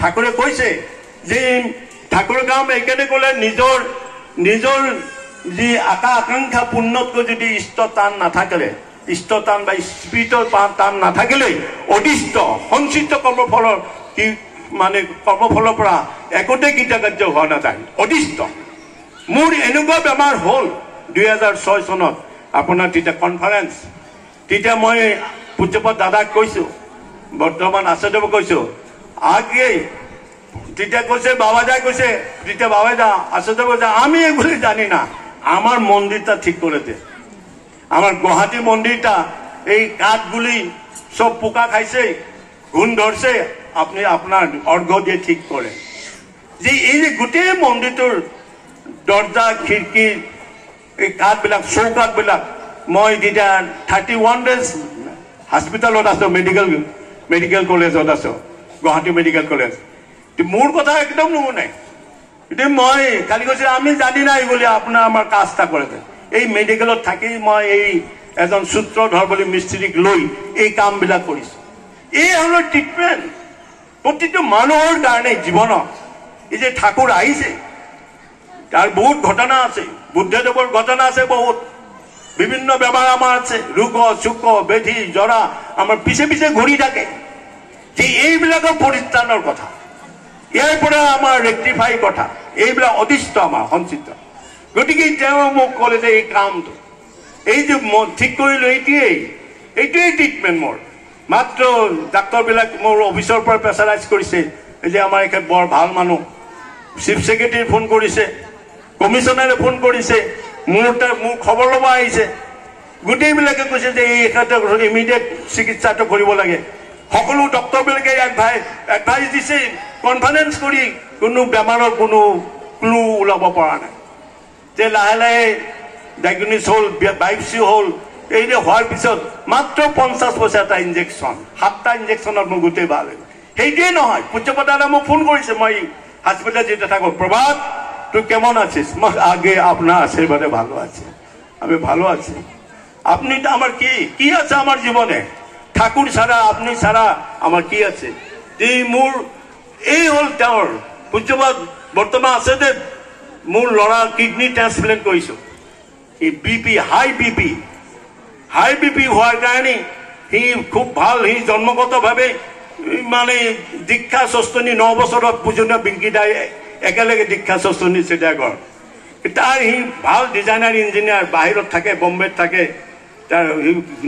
ঠাকুৰে কৈছে যে ঠাকুৰৰ কাম এইকাৰণে ক'লে নিজৰ যি আকাংক্ষা পূৰ্ণতকৈ যদি ইষ্টটান নাথাকিলে ইষ্টটান বা স্পিৰিটৰ টান নাথাকিলে অদিষ্ট সঞ্চিত কৰ্মফলৰ কি মানে কৰ্মফলৰ পৰা একোতে কৃতকাৰ্য হোৱা নাযায় অদিষ্ট মোৰ এনেকুৱা বেমাৰ হ'ল 2006 চনত আপোনাৰ তেতিয়া কনফাৰেন্স তেতিয়া মই পূজ্যপাত দাদাক কৈছোঁ বৰ্তমান আচাৰ্যক কৈছোঁ আগে তেতিয়া কৈছে বাবাজাই কৈছে তেতিয়া বাবাজা আচাৰ্য কৈছে আমি এগুলি জানি না আমার মন্দিরটা ঠিক করে দে আমার গুয়াহাটি মন্দিরটা এই কাঠগুলি সব পোকা খাইছে ঘুণ ধরছে আপনি আপনার অর্ঘ্য দিয়ে ঠিক করে যে এই যে গোটেই মন্দিৰটোৰ দরজা খিড়কি এই কাঠবিলাক চৌকাঠবিলাক মই যেতিয়া 31 ডেজ হস্পিটেলত আছো মেডিকেল কলেজত আছো গুৱাহাটী মেডিকেল কলেজ মোৰ কথা একদম নুশুনে এতিয়া মই কালি কৈছে আমি জানি নাই বুলি আপোনাৰ আমাৰ কাজটা কৰে এই মেডিকেলত থাকি মই এই এজন সূত্ৰধৰ বুলি মিস্ত্ৰীক লৈ এই কামবিলাক কৰিছো এই হল ট্ৰিটমেণ্ট প্ৰতিটো মানুহৰ কাৰণে জীৱনত এই যে ঠাকুৰ আহিছে তাৰ বহুত ঘটনা আছে বুদ্ধদেৱৰ ঘটনা আছে বহুত বিভিন্ন বেমাৰ আমাৰ আছে ৰোগ চুক ব্যাধি জৰা আমাৰ পিছে পিছে ঘূৰি থাকে যে এইবিলাকৰ পৰিত্ৰাণৰ কথা ইয়াৰ পৰা আমাৰ ৰেক্টিফাই কথা এইবিলাক অদিষ্ট আমাৰ সঞ্চিত গতিকে তেওঁ মোক ক'লে যে এই কামটো এই যে ঠিক কৰিলো এইটোৱেই ট্ৰিটমেণ্ট মোৰ মাত্ৰ ডাক্তৰবিলাক মোৰ অফিচৰ পৰা প্ৰেছাৰাইজ কৰিছে যে আমাৰ একে বৰ ভাল মানুহ চিফ ছেক্ৰেটাৰী ফোন কৰিছে কমিশনাৰে ফোন কৰিছে মোৰ খবৰ ল'ব আহিছে গোটেইবিলাকে কৈছে যে এই ইমিডিয়েট চিকিৎসাটো কৰিব লাগে সকলো ডক্টৰবিলাকে এডভাইচ দিছে কনফাৰেন্স কৰি কোনো বেমাৰৰ কোনো ক্লু ওলাব পৰা নাই যে লাহে লাহে ডায়েগনিছ হ'ল বায়োপসি হ'ল এই যে হোৱাৰ পিছত মাত্ৰ 50 পইচা এটা ইনজেকশ্যন 7টা ইনজেকশ্যনত মোৰ গোটেই ভাল হ'ল সেইটোৱেই নহয় পূজ্যপাত দাদা মোক ফোন কৰিছে মই হসপিটাল যেতে থাকো প্রভাত তুই কেমন আছিস আগে আপনার আশীর্বাদে ভালো আছে আমি ভালো আছি আপনি তো আমার কি আছে আমার জীবনে ঠাকুর ছাড়া আপনি ছাড়া আমার কি আছে এই মোর এই হল তেওঁৰ পূজ্যপাত বর্তমান আছে যে মোর লড়া কিডনি ট্রান্সপ্লান্ট করেছো এই বিপি হাই বিপি হওয়ার কারণে হি খুব ভাল হি জন্মগতভাবে মানে দীক্ষা ষষ্ঠনী 9 বছৰত পূজনীয় বিংকিদাই একেলগে দীক্ষা ষষ্ঠনী চিদাগৰ তাৰ হি ভাল ডিজাইনাৰ ইঞ্জিনিয়াৰ বাহিৰত থাকে বম্বেত থাকে তাৰ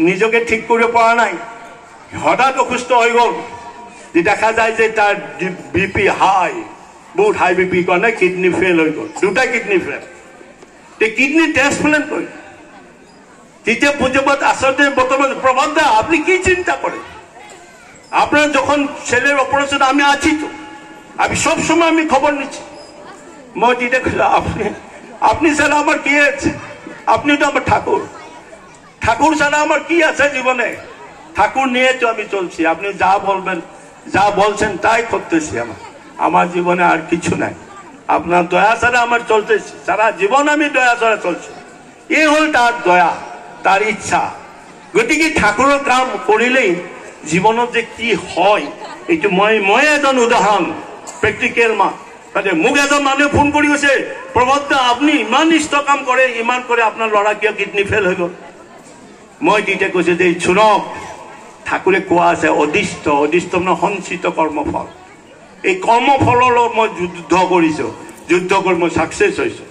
নিজকে ঠিক কৰিব পৰা নাই হঠাৎ অসুস্থ হৈ গ'ল যে দেখা যায় যে তাৰ বিপি হাই বহুত হাই বিপি কাৰণে কিডনি ফেল হৈ গ'ল দুটা কিডনি ফেল তে কিডনি ট্রান্সপ্লান্ট কৰি তেতিয়া পূজ্যপাত আচার্য বর্তমান প্রভাত দা আপনি কি চিন্তা করেন আপনার যখন ছেলের অপারেশন আমি আছি তো আমি সব সময় আমি খবর নিচ্ছি মই আপনি ছাড়া আমার কি আছে আপনি তো আমার ঠাকুর ছাড়া আমার কি আছে জীবনে ঠাকুর নিয়ে তো আমি চলছি আপনি যা বলবেন যা বলছেন তাই করতেছি আমার জীবনে আর কিছু নাই আপনার দয়া ছাড়া আমার চলতেছি সারা জীবন আমি দয়া ছাড়া চলছি এই হল তার দয়া তার ইচ্ছা গতিকে ঠাকুরের কাম করিলেই জীবনত যে কি হয় এইটো মই এজন উদাহরণ প্ৰেক্টিকেল তাতে মোক এজন মানুহে ফোন কৰি কৈছে প্ৰভাত দা আপুনি ইমান ইষ্ট কাম কৰে ইমান কৰে আপোনাৰ ল'ৰা কিয় কিডনি ফেল হৈ গ'ল মই তেতিয়া কৈছে যে শুনক ঠাকুৰে কোৱা আছে অদিষ্ট মানে সঞ্চিত কৰ্মফল এই কৰ্মফলৰ লগত মই যুদ্ধ কৰিছোঁ যুদ্ধ কৰি মই ছাকচেছ হৈছোঁ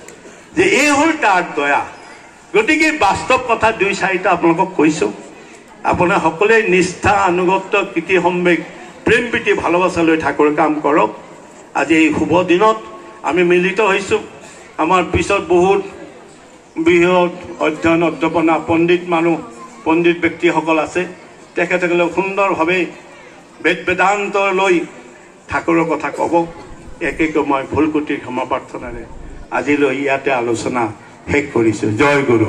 যে এই হ'ল তাৰ দয়া গতিকে বাস্তৱ কথা 2-4টা আপোনালোকক কৈছোঁ আপোনাৰ সকলে নিষ্ঠা আনুগত্য কীৰ্তি সম্বেগ প্ৰেম প্ৰীতি ভালোবাসা লৈ ঠাকুৰৰ কাম কৰক আজি এই শুভ দিনত আমি মিলিত হৈছোঁ আমাৰ পিছত বহুত বৃহৎ অধ্যয়ন অধ্যাপনা পণ্ডিত ব্যক্তিসকল আছে তেখেতসকলে সুন্দৰভাৱে বেদান্ত লৈ ঠাকুৰৰ কথা ক'ব একেকৈ মই ভুল কুটিৰ ক্ষমা প্ৰাৰ্থনাৰে আজিলৈ ইয়াতে আলোচনা শেষ কৰিছোঁ জয় গুৰু